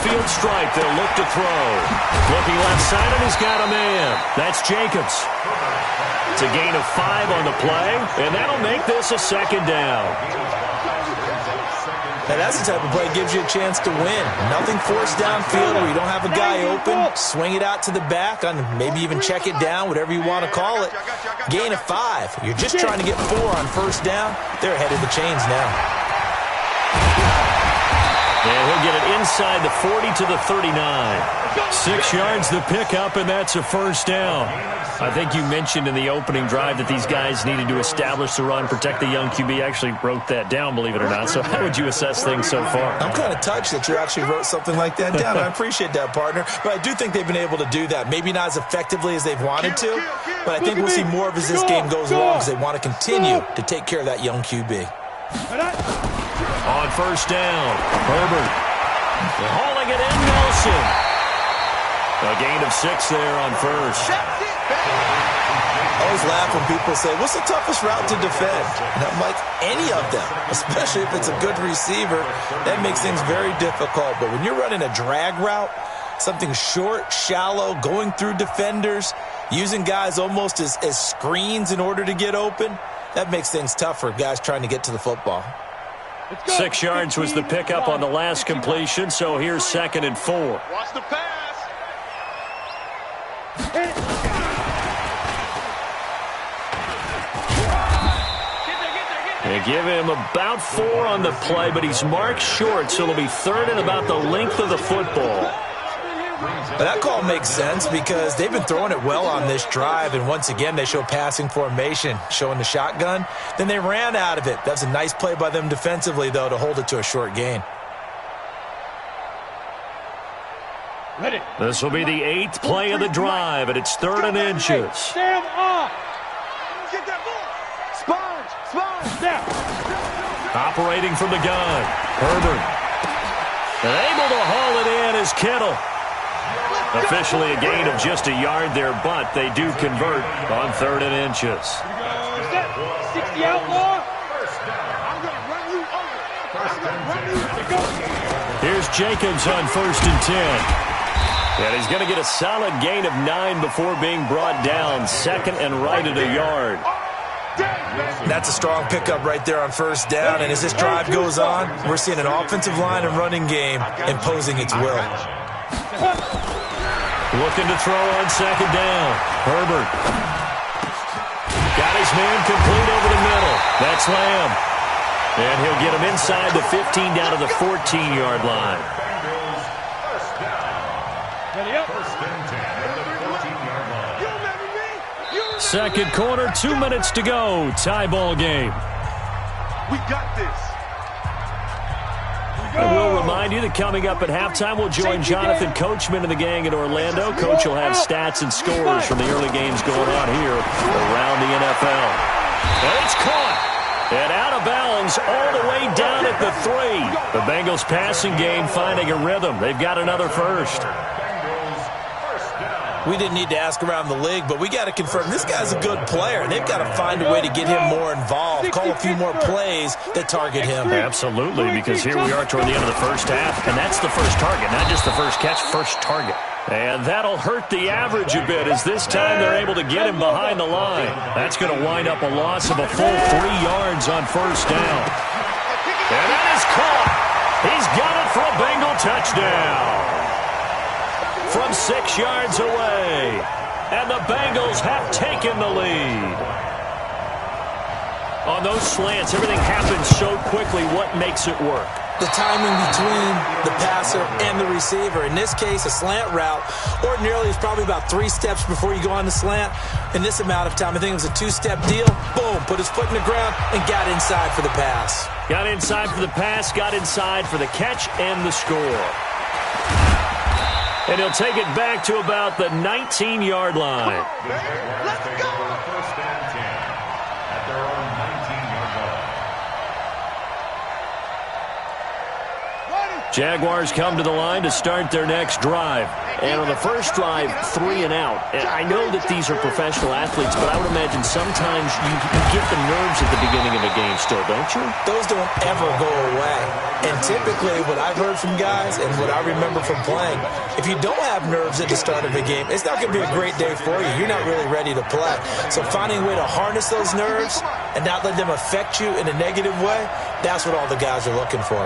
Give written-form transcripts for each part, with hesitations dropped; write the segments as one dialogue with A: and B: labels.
A: midfield stripe. They'll look to throw. Looking left side, and he's got a man. That's Jacobs. It's a gain of 5 on the play, and that'll make this a second down.
B: Now, that's the type of play that gives you a chance to win. Nothing forced downfield where you don't have a guy open. Swing it out to the back, and maybe even check it down, whatever you want to call it. Gain of 5. You're just trying to get 4 on first down. They're ahead of the chains now.
A: And he'll get it inside the 40 to the 39. 6 yards the pickup, and that's a first down. I think you mentioned in the opening drive that these guys needed to establish the run, protect the young QB. Actually wrote that down, believe it or not. So how would you assess things so far?
B: I'm kind of touched that you actually wrote something like that down. I appreciate that, partner. But I do think they've been able to do that. Maybe not as effectively as they've wanted to, but I think we'll see more of as this game goes along because they want to continue to take care of that young QB.
A: On first down, Herbert. Hauling it in, Nelson. A gain of 6 there on first.
B: I always laugh when people say, what's the toughest route to defend? And I'm like, any of them, especially if it's a good receiver. That makes things very difficult. But when you're running a drag route, something short, shallow, going through defenders, using guys almost as screens in order to get open, that makes things tough for guys trying to get to the football.
A: 6 yards was the pickup on the last completion, so here's 2nd and 4.
C: Watch the pass.
A: They give him about 4 on the play, but he's marked short, so it'll be 3rd and about the length of the football.
B: But that call makes sense because they've been throwing it well on this drive, and once again they show passing formation, showing the shotgun. Then they ran out of it. That's a nice play by them defensively, though, to hold it to a short gain.
A: This will be the 8th play of the drive, and it's 3rd and inches.
C: Stand up. Get that ball. Sponge. Down.
A: Operating from the gun, Herbert. And able to haul it in is Kittle. Officially a gain of just a yard there, but they do convert on 3rd and inches.
C: 60 outlaw. I'm going to run you over.
A: Here's Jacobs on 1st and 10. And he's going to get a solid gain of 9 before being brought down. 2nd and right at a yard.
B: That's a strong pickup right there on first down. And as this drive goes on, we're seeing an offensive line and running game imposing its will.
A: Looking to throw on 2nd down. Herbert. Got his man complete over the middle. That's Lamb. And he'll get him inside the 15 down to the 14-yard line. Second quarter, 2 minutes to go. Tie ball game.
C: We got this.
A: And we'll remind you that coming up at halftime, we'll join Jonathan Coachman and the gang in Orlando. Coach will have stats and scores from the early games going on here around the NFL. And it's caught. And out of bounds all the way down at the 3. The Bengals passing game finding a rhythm. They've got another first.
B: We didn't need to ask around the league, but we got to confirm this guy's a good player. They've got to find a way to get him more involved, call a few more plays that target him.
A: Absolutely, because here we are toward the end of the first half, and that's the first target, not just the first catch, first target. And that'll hurt the average a bit as this time they're able to get him behind the line. That's going to wind up a loss of a full 3 yards on first down. And that is caught. He's got it for a Bengal touchdown. From 6 yards away. And the Bengals have taken the lead. On those slants, everything happens so quickly. What makes it work?
B: The timing between the passer and the receiver. In this case, a slant route ordinarily is probably about 3 steps before you go on the slant. In this amount of time, I think it was a 2-step deal. Boom, put his foot in the ground and got inside for the pass.
A: Got inside for the pass, got inside for the catch and the score. And he'll take it back to about the 19-yard line.
C: Let's go.
A: Jaguars come to the line to start their next drive.
D: And on the first drive, 3 and out. And I know that these are professional athletes, but I would imagine sometimes you get the nerves at the beginning of a game still, don't you?
B: Those don't ever go away. And typically what I've heard from guys and what I remember from playing, if you don't have nerves at the start of a game, it's not going to be a great day for you. You're not really ready to play. So finding a way to harness those nerves and not let them affect you in a negative way, that's what all the guys are looking for.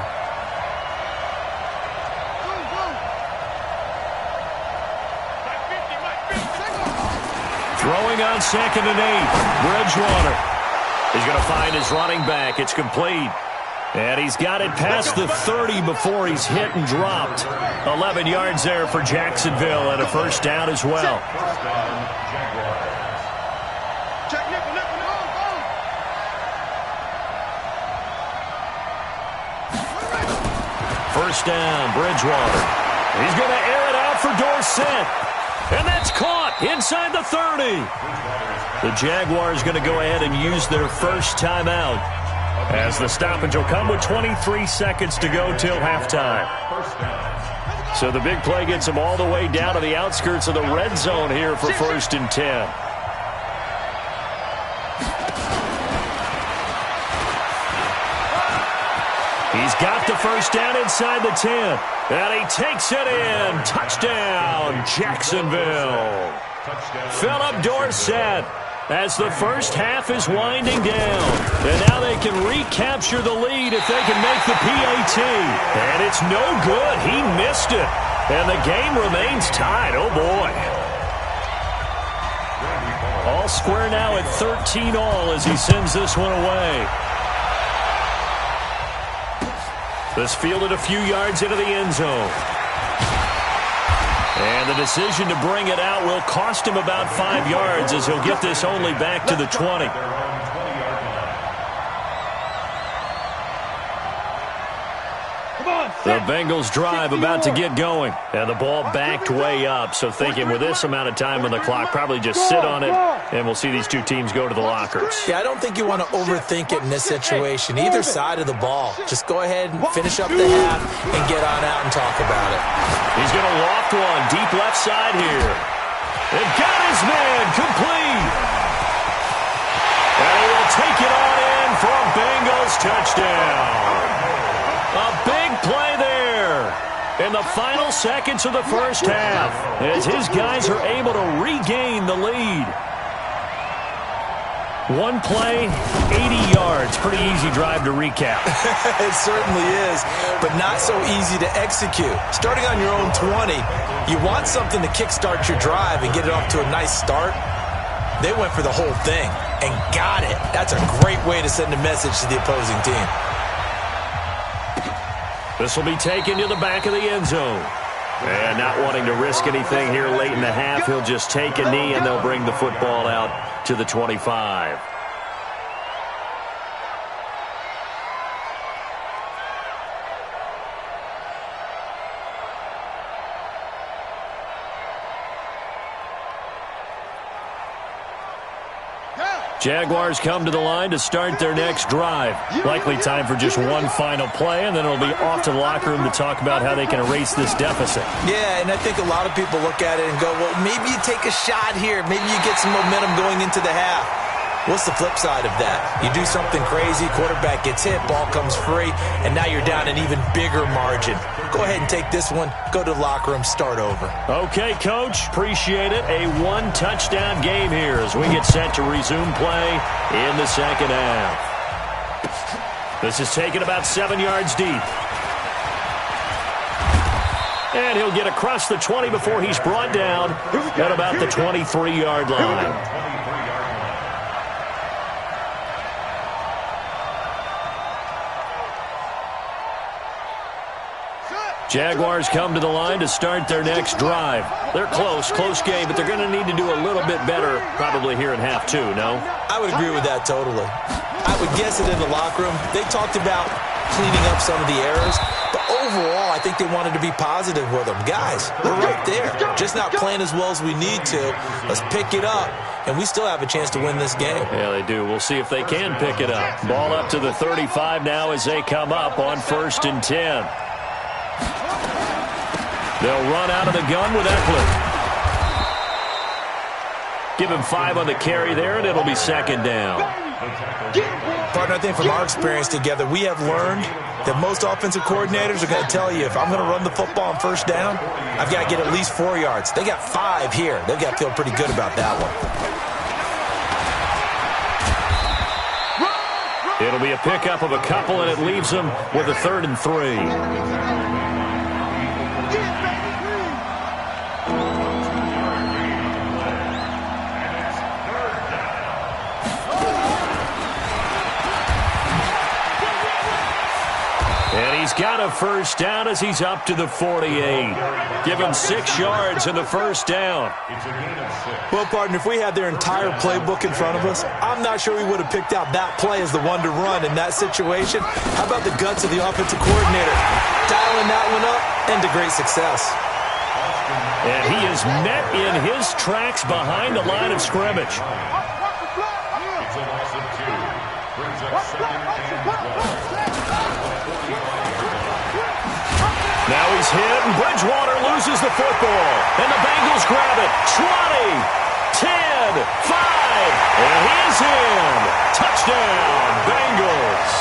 A: Throwing on 2nd and 8. Bridgewater. He's going to find his running back. It's complete. And he's got it past the 30 before he's hit and dropped. 11 yards there for Jacksonville and a first down as well. First down, Bridgewater. He's going to air it out for Dorsett. And that's caught inside the 30. The Jaguars going to go ahead and use their first timeout as the stoppage will come with 23 seconds to go till halftime. So the big play gets them all the way down to the outskirts of the red zone here for 1st and 10. He's got the first down inside the 10. And he takes it in. Touchdown, Jacksonville. Philip Dorsett as the first half is winding down. And now they can recapture the lead if they can make the PAT. And it's no good. He missed it. And the game remains tied. Oh, boy. All square now at 13-all as he sends this one away. This fielded a few yards into the end zone. And the decision to bring it out will cost him about 5 yards as he'll get this only back to the 20. The Bengals drive about to get going. And the ball backed way up. So thinking with this amount of time on the clock, probably just sit on it, and we'll see these two teams go to the lockers.
B: Yeah, I don't think you want to overthink it in this situation. Either side of the ball. Just go ahead and finish up the half and get on out and talk about it.
A: He's going to loft one deep left side here. And got his man complete. And he will take it on in for a Bengals touchdown. A big play there in the final seconds of the first half as his guys are able to regain the lead. One play, 80 yards. Pretty easy drive to recap.
B: It certainly is, but not so easy to execute. Starting on your own 20, you want something to kickstart your drive and get it off to a nice start. They went for the whole thing and got it. That's a great way to send a message to the opposing team.
A: This will be taken to the back of the end zone. And not wanting to risk anything here late in the half, he'll just take a knee and they'll bring the football out to the 25. Jaguars come to the line to start their next drive. Likely time for just one final play, and then it'll be off to the locker room to talk about how they can erase this deficit.
B: Yeah, and I think a lot of people look at it and go, well, maybe you take a shot here. Maybe you get some momentum going into the half. What's the flip side of that? You do something crazy, quarterback gets hit, ball comes free, and now you're down an even bigger margin. Go ahead and take this one, go to the locker room, start over.
A: Okay, Coach, appreciate it. A one-touchdown game here as we get set to resume play in the second half. This is taken about 7 yards deep. And he'll get across the 20 before he's brought down at about the 23-yard line. Jaguars come to the line to start their next drive. They're close game, but they're going to need to do a little bit better probably here in half two, no?
B: I would agree with that totally. I would guess it in the locker room. They talked about cleaning up some of the errors, but overall, I think they wanted to be positive with them. Guys, we're right there. Just not playing as well as we need to. Let's pick it up, and we still have a chance to win this game.
A: Yeah, they do. We'll see if they can pick it up. Ball up to the 35 now as they come up on 1st and 10. They'll run out of the gun with Eckler. Give him 5 on the carry there, and it'll be second down.
B: Partner, I think from our experience together, we have learned that most offensive coordinators are going to tell you, if I'm going to run the football on first down, I've got to get at least 4 yards. They got 5 here. They've got to feel pretty good about that one.
A: It'll be a pickup of a couple, and it leaves them with a 3rd and 3. And he's got a first down as he's up to the 48. Give him 6 yards in the first down.
B: Well, partner, if we had their entire playbook in front of us, I'm not sure we would have picked out that play as the one to run in that situation. How about the guts of the offensive coordinator? Dialing that one up into great success.
A: And he is met in his tracks behind the line of scrimmage. Now he's hit, and Bridgewater loses the football. And the Bengals grab it. 20, 10, 5, and he's in. Touchdown, Bengals.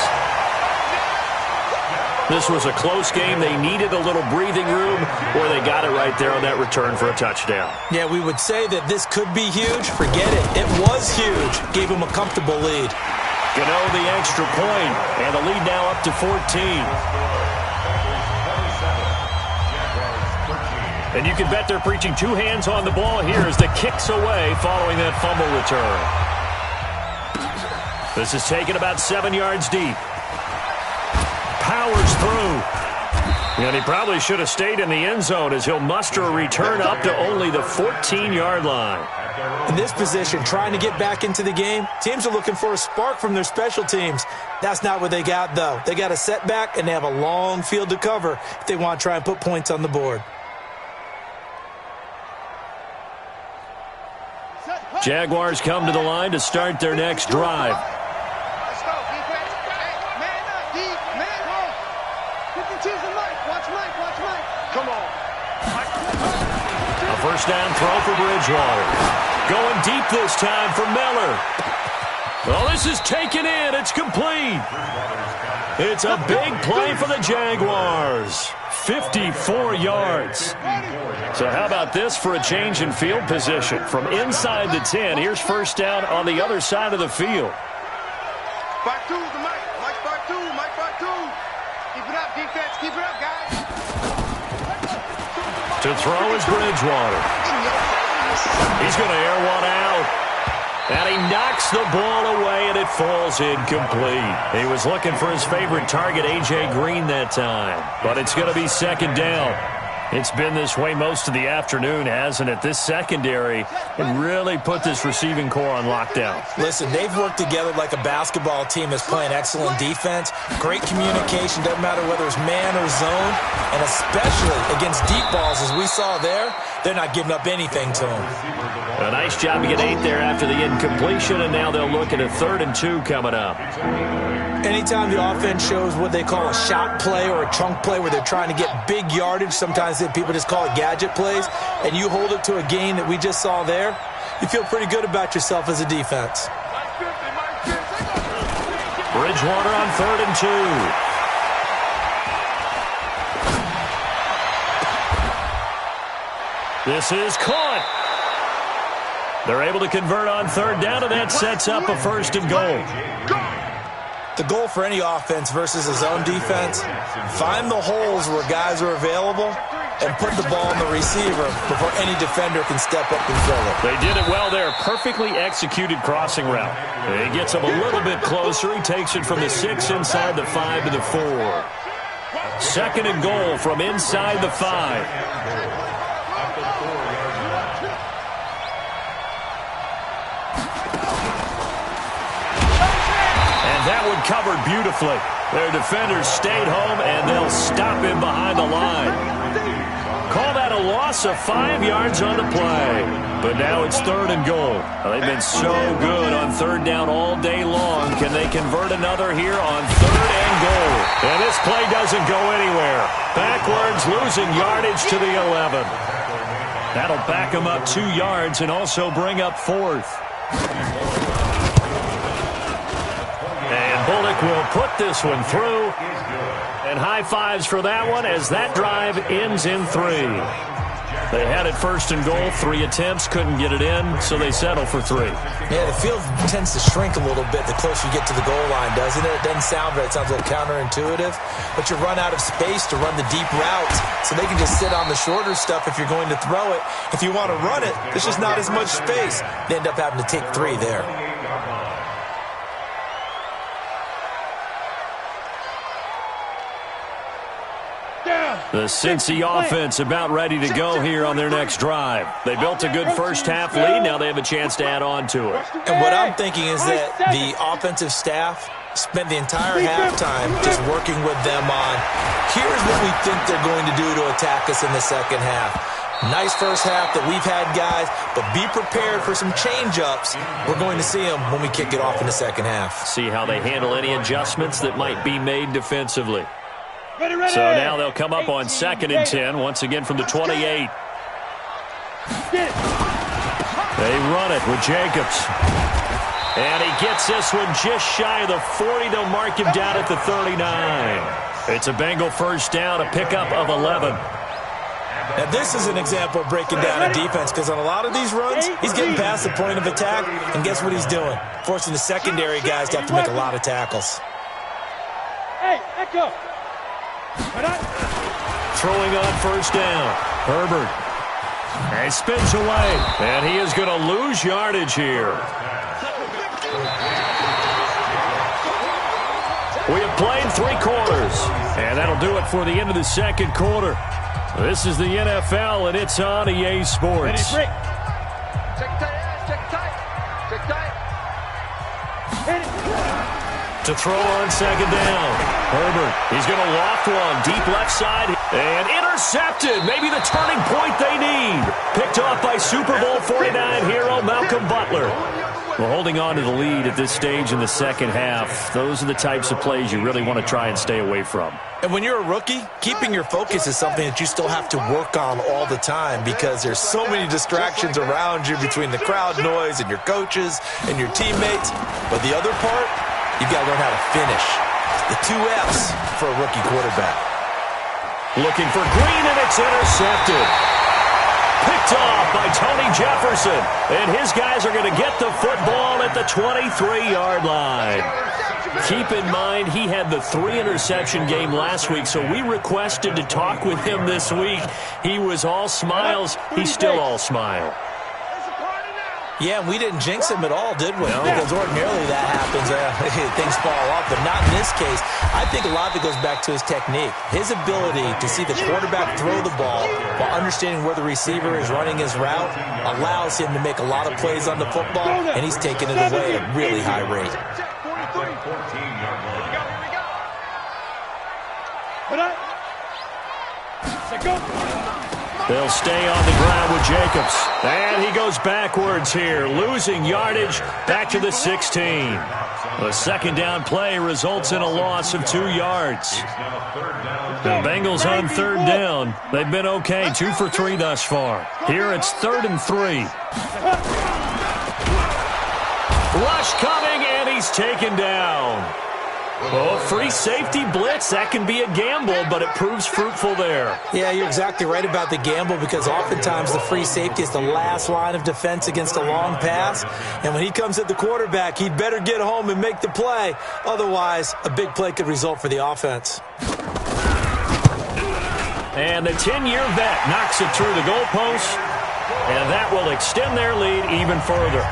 A: This was a close game. They needed a little breathing room, or they got it right there on that return for a touchdown.
B: Yeah, we would say that this could be huge. Forget it. It was huge. Gave him a comfortable lead.
A: Gano the extra point, and the lead now up to 14. And you can bet they're preaching 2 hands on the ball here as the kick's away following that fumble return. This is taken about 7 yards deep. Powers through. And he probably should have stayed in the end zone as he'll muster a return up to only the 14-yard line.
B: In this position, trying to get back into the game, teams are looking for a spark from their special teams. That's not what they got, though. They got a setback, and they have a long field to cover if they want to try and put points on the board.
A: Jaguars come to the line to start their next drive.
C: Let's go, defense. Hey, man up, deep, man up. You can choose the mic. Watch Mike, watch Mike. Come on.
A: A first down throw for Bridgewater. Going deep this time for Miller. Well, this is taken in. It's complete. It's a big play for the Jaguars. 54 yards. So how about this for a change in field position? From inside the 10, here's first down on the other side of the field.
C: Back two, the mic. Mike back two, Mike back two. Keep it up, defense. Keep it up, guys.
A: To throw is Bridgewater. He's going to air one out. And he knocks the ball away, and it falls incomplete. He was looking for his favorite target, A.J. Green, that time. But it's going to be second down. It's been this way most of the afternoon, hasn't it? This secondary really put this receiving core on lockdown.
B: Listen, they've worked together like a basketball team that's playing excellent defense. Great communication, doesn't matter whether it's man or zone. And especially against deep balls, as we saw there, they're not giving up anything to them.
A: A nice job to get 8 there after the incompletion, and now they'll look at a 3rd and 2 coming up.
B: Anytime the offense shows what they call a shot play or a chunk play where they're trying to get big yardage, sometimes people just call it gadget plays, and you hold it to a gain that we just saw there, you feel pretty good about yourself as a defense.
A: Bridgewater on 3rd and 2. This is caught. They're able to convert on 3rd down, and that sets up a 1st and goal.
B: The goal for any offense versus his own defense, find the holes where guys are available and put the ball on the receiver before any defender can step up and fill it.
A: They did it well there. Perfectly executed crossing route. He gets him a little bit closer. He takes it from the 6 inside the 5 to the 4. 2nd and goal from inside the 5. That one covered beautifully. Their defenders stayed home, and they'll stop him behind the line. Call that a loss of 5 yards on the play. But now it's 3rd and goal. They've been so good on 3rd down all day long. Can they convert another here on 3rd and goal? And this play doesn't go anywhere. Backwards, losing yardage to the 11. That'll back him up 2 yards and also bring up 4th. And Bullock will put this one through. And high fives for that one as that drive ends in 3. They had it 1st and goal, 3 attempts, couldn't get it in, so they settle for 3.
B: Yeah, the field tends to shrink a little bit the closer you get to the goal line, doesn't it? It doesn't sound right. It sounds a little counterintuitive. But you run out of space to run the deep routes, so they can just sit on the shorter stuff if you're going to throw it. If you want to run it, there's just not as much space. They end up having to take 3 there.
A: The Cincy offense about ready to go here on their next drive. They built a good first-half lead. Now they have a chance to add on to it.
B: And what I'm thinking is that the offensive staff spent the entire halftime just working with them on, here's what we think they're going to do to attack us in the second half. Nice first half that we've had, guys, but be prepared for some change-ups. We're going to see them when we kick it off in the second half.
A: See how they handle any adjustments that might be made defensively.
C: Ready, ready.
A: So now they'll come up on 2nd and 10, once again from the 28. They run it with Jacobs. And he gets this one just shy of the 40. They'll mark him down at the 39. It's a Bengal first down, a pickup of 11.
B: Now, this is an example of breaking down a defense because on a lot of these runs, he's getting past the point of attack, and guess what he's doing? Forcing the secondary guys to have to make a lot of tackles.
C: Hey, Echo.
A: Throwing on first down. Herbert. And he spins away. And he is going to lose yardage here. We have played 3 quarters. And that'll do it for the end of the second quarter. This is the NFL, and it's on EA Sports.
C: Check tight. Check tight. Hit it.
A: To throw on second down. Herbert, he's going to loft one deep left side and intercepted. Maybe the turning point they need. Picked off by Super Bowl 49 hero Malcolm Butler. Well, holding on to the lead at this stage in the second half, those are the types of plays you really want to try and stay away from.
B: And when you're a rookie, keeping your focus is something that you still have to work on all the time because there's so many distractions around you between the crowd noise and your coaches and your teammates. But the other part, you've got to learn how to finish. The 2 F's for a rookie quarterback.
A: Looking for Green, and it's intercepted. Picked off by Tony Jefferson. And his guys are going to get the football at the 23-yard line. Keep in mind, he had the 3-interception game last week, so we requested to talk with him this week. He was all smiles. He's still all smile.
B: Yeah, we didn't jinx him at all, did we? No. Because ordinarily that happens. Things fall off, but not in this case. I think a lot of it goes back to his technique. His ability to see the quarterback throw the ball while understanding where the receiver is running his route allows him to make a lot of plays on the football, and he's taking it away at a really high rate.
C: Go.
A: They'll stay on the ground with Jacobs. And he goes backwards here, losing yardage back to the 16. The second down play results in a loss of 2 yards. The Bengals on 3rd down. They've been okay, 2 for 3 thus far. Here it's 3rd and 3. Rush coming, and he's taken down. Oh, free safety blitz. That can be a gamble, but it proves fruitful there.
B: Yeah, you're exactly right about the gamble because oftentimes the free safety is the last line of defense against a long pass. And when he comes at the quarterback, he'd better get home and make the play. Otherwise, a big play could result for the offense.
A: And the 10-year vet knocks it through the goalpost, and that will extend their lead even further.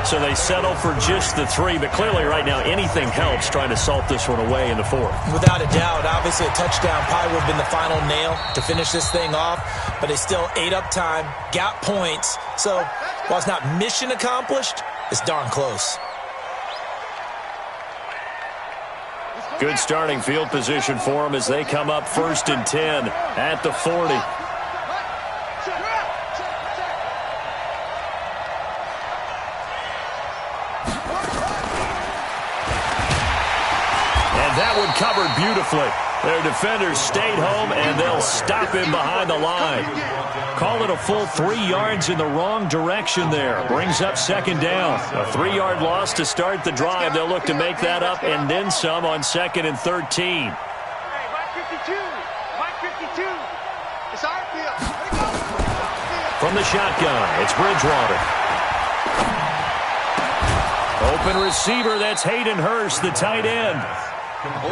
A: So they settle for just the 3, but clearly right now anything helps trying to salt this one away in the 4th.
B: Without a doubt, obviously a touchdown probably would have been the final nail to finish this thing off, but they still ate up time, got points. So while it's not mission accomplished, it's darn close.
A: Good starting field position for them as they come up 1st and 10 at the 40. And that one covered beautifully. Their defenders stayed home, and they'll stop him behind the line. Call it a full 3 yards in the wrong direction there. Brings up second down. A 3-yard loss to start the drive. They'll look to make that up and then some on 2nd and 13.
C: Hey, Mike 52. Mike 52. It's our field.
A: From the shotgun, it's Bridgewater. Open receiver, that's Hayden Hurst, the tight end.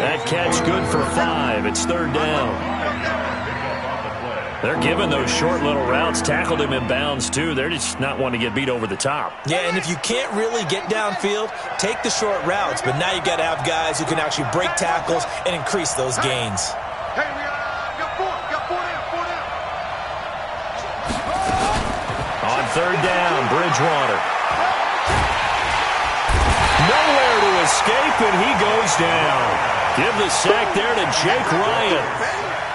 A: That catch good for 5. It's 3rd down. They're giving those short little routes. Tackled him in bounds, too. They're just not wanting to get beat over the top.
B: Yeah, and if you can't really get downfield, take the short routes. But now you got to have guys who can actually break tackles and increase those gains.
C: Hey, we got 4. Got 4 down.
A: On 3rd down, Bridgewater. Nowhere to escape, and he goes down. Give the sack there to Jake Ryan.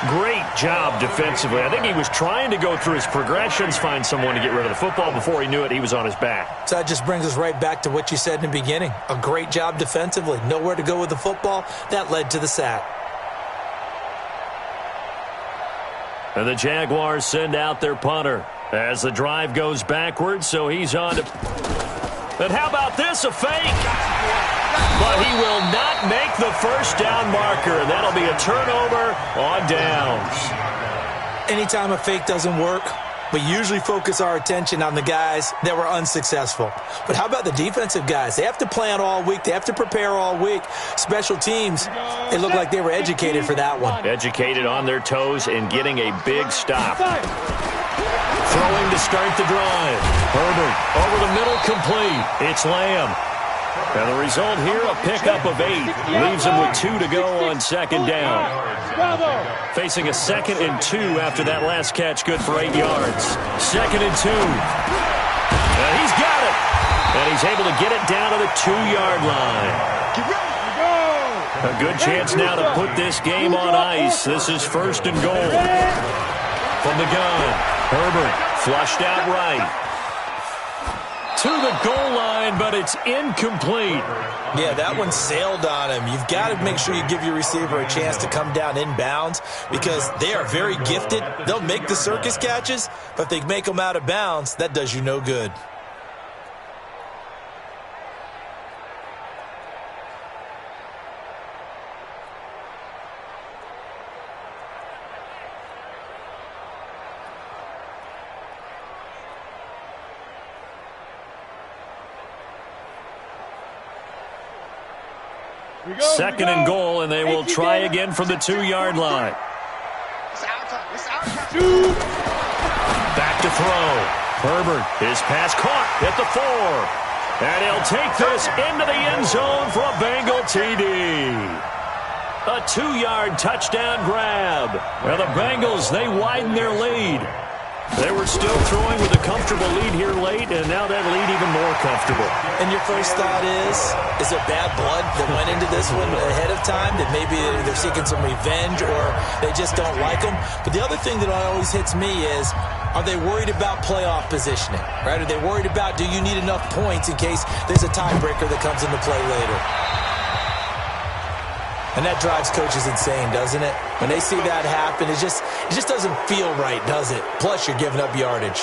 A: Great job defensively. I think he was trying to go through his progressions, find someone to get rid of the football. Before he knew it, he was on his back.
B: So that just brings us right back to what you said in the beginning. A great job defensively. Nowhere to go with the football. That led to the sack.
A: And the Jaguars send out their punter as the drive goes backwards, so he's on to... And how about this, a fake? But he will not make the first down marker. That'll be a turnover on downs.
B: Anytime a fake doesn't work, we usually focus our attention on the guys that were unsuccessful. But how about the defensive guys? They have to plan all week. They have to prepare all week. Special teams, it looked like they were educated for that one.
A: Educated on their toes and getting a big stop. Throwing to start the drive. Herbert over the middle, complete. It's Lamb. And the result here, a pickup of 8. Leaves him with 2 to go on 2nd down. Facing a 2nd and 2 after that last catch, good for 8 yards. 2nd and 2. And he's got it. And he's able to get it down to the 2-yard line. A good chance now to put this game on ice. This is 1st and goal. From the gun, Herbert flushed out right. To the goal line, but it's incomplete.
B: Yeah, that one sailed on him. You've got to make sure you give your receiver a chance to come down inbounds because they are very gifted. They'll make the circus catches, but if they make them out of bounds, that does you no good.
A: Second and goal, and they will try again from the 2-yard line. Back to throw. Herbert, his pass caught at the 4. And he'll take this into the end zone for a Bengal TD. A 2-yard touchdown grab. Well, the Bengals, they widen their lead. They were still throwing with a comfortable lead here late, and now that lead even more comfortable.
B: And your first thought is there bad blood that went into this one ahead of time, that maybe they're seeking some revenge or they just don't like them? But the other thing that always hits me is, are they worried about playoff positioning, right? Are they worried about, do you need enough points in case there's a tiebreaker that comes into play later? And that drives coaches insane, doesn't it? When they see that happen, it just doesn't feel right, does it? Plus, you're giving up yardage.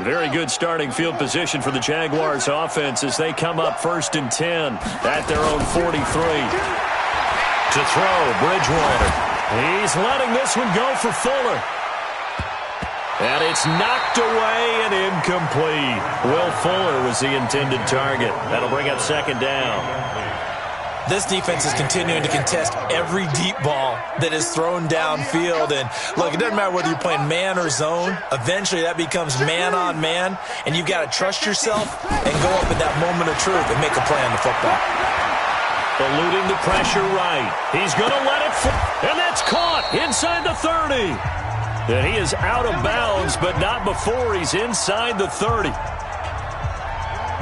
A: Very good starting field position for the Jaguars offense as they come up 1st and 10 at their own 43. To throw, Bridgewater. He's letting this one go for Fuller. And it's knocked away and incomplete. Will Fuller was the intended target. That'll bring up 2nd down.
B: This defense is continuing to contest every deep ball that is thrown downfield. And, look, it doesn't matter whether you're playing man or zone. Eventually, that becomes man-on-man, and you've got to trust yourself and go up in that moment of truth and make a play on the football.
A: Eluding the pressure right. He's going to let it and that's caught inside the 30. And he is out of bounds, but not before he's inside the 30.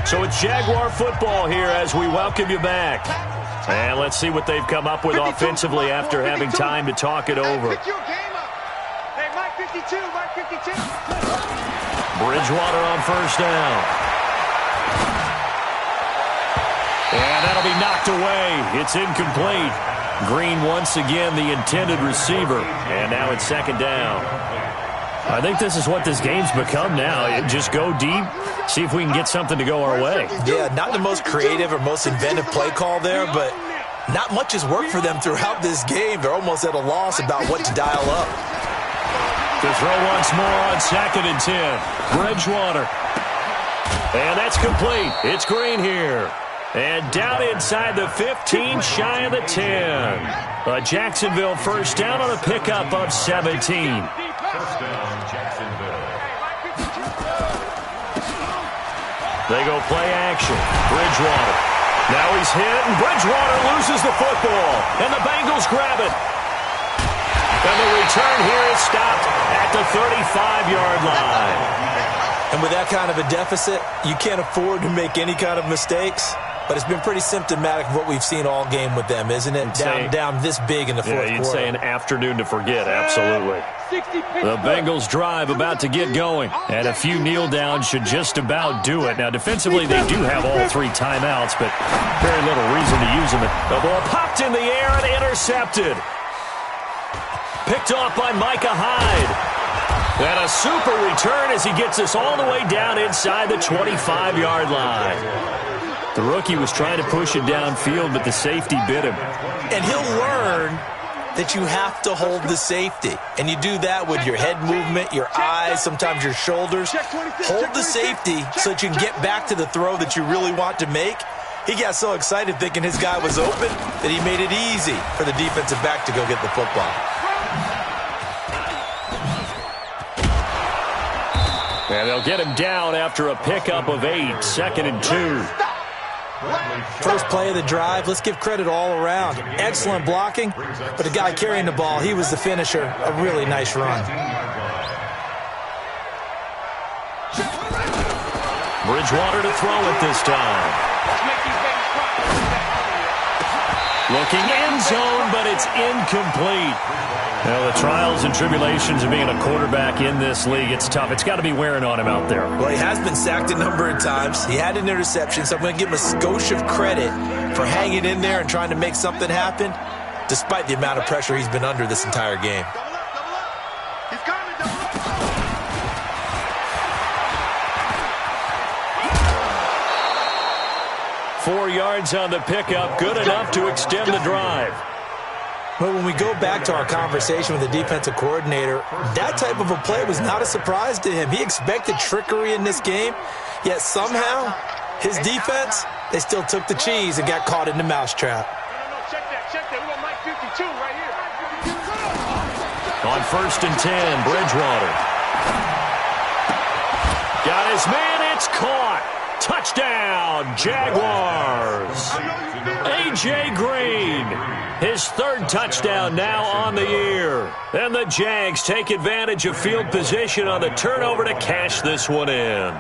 A: So it's Jaguar football here as we welcome you back. And let's see what they've come up with offensively after having time to talk it over.
C: Hey, Mike 52, Mike 52.
A: Bridgewater on 1st down. And that'll be knocked away. It's incomplete. Green once again the intended receiver. And now it's second down. I think this is what this game's become now. Just go deep, see if we can get something to go our way.
B: Yeah, not the most creative or most inventive play call there, but not much has worked for them throughout this game. They're almost at a loss about what to dial up.
A: To throw once more on 2nd and 10. Bridgewater. And that's complete. It's Green here. And down inside the 15, shy of the 10. A Jacksonville first down on a pickup of 17. They go play action. Bridgewater. Now he's hit, and Bridgewater loses the football. And the Bengals grab it. And the return here is stopped at the 35-yard line.
B: And with that kind of a deficit, you can't afford to make any kind of mistakes. But it's been pretty symptomatic of what we've seen all game with them, isn't it? Down this big in the fourth quarter.
A: You'd say an afternoon to forget, absolutely. The Bengals drive about to get going, and a few kneel downs should just about do it. Now, defensively, they do have all 3 timeouts, but very little reason to use them. The ball popped in the air and intercepted. Picked off by Micah Hyde. And a super return as he gets us all the way down inside the 25-yard line. The rookie was trying to push it downfield, but the safety bit him.
B: And he'll learn that you have to hold the safety. And you do that with your head movement, your eyes, sometimes your shoulders. Hold the safety so that you can get back to the throw that you really want to make. He got so excited thinking his guy was open that he made it easy for the defensive back to go get the football.
A: And they'll get him down after a pickup of 8, 2nd and 2.
B: First play of the drive, let's give credit all around. Excellent blocking, but the guy carrying the ball, he was the finisher. A really nice run.
A: Bridgewater to throw it this time. Looking end zone, but it's incomplete. Well, the trials and tribulations of being a quarterback in this league, it's tough. It's got to be wearing on him out there.
B: Well, he has been sacked a number of times. He had an interception, so I'm going to give him a skosh of credit for hanging in there and trying to make something happen, despite the amount of pressure he's been under this entire game.
C: He's coming, double up.
A: 4 yards on the pickup, good enough to extend the drive.
B: But when we go back to our conversation with the defensive coordinator, that type of a play was not a surprise to him. He expected trickery in this game, yet somehow his defense, they still took the cheese and got caught in the mousetrap.
C: No, check that. We got Mike 52 right here.
A: On 1st and 10, Bridgewater. Got his man, it's caught. Touchdown, Jaguars. A.J. Green, his 3rd touchdown now on the year. And the Jags take advantage of field position on the turnover to cash this one in.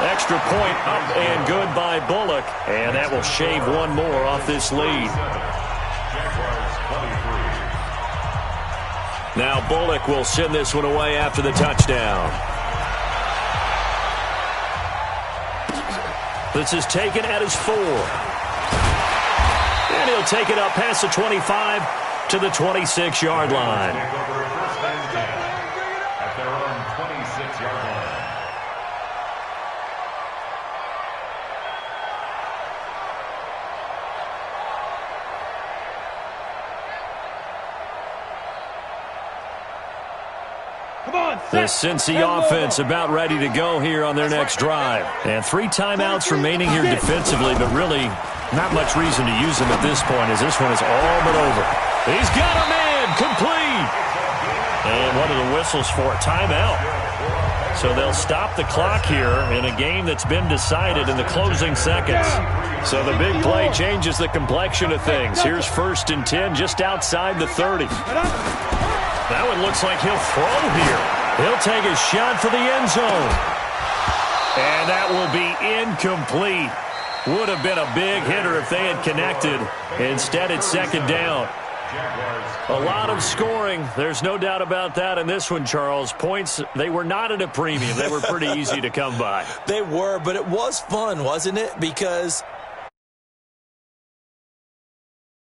A: Extra point up and good by Bullock. And that will shave one more off this lead. Now Bullock will send this one away after the touchdown. This is taken at his 4. And he'll take it up past the 25 to the 26-yard line.
E: At their own 26-yard line.
A: The Cincy offense about ready to go here on their next drive. And 3 timeouts remaining here defensively, but really not much reason to use them at this point as this one is all but over. He's got a man, complete. And what are the whistles for? Timeout. So they'll stop the clock here in a game that's been decided in the closing seconds. So the big play changes the complexion of things. Here's 1st and 10 just outside the 30. That one looks like he'll throw here. He'll take a shot for the end zone. And that will be incomplete. Would have been a big hitter if they had connected. Instead, it's 2nd down. A lot of scoring. There's no doubt about that in this one, Charles. Points, they were not at a premium. They were pretty easy to come by.
B: They were, but it was fun, wasn't it? Because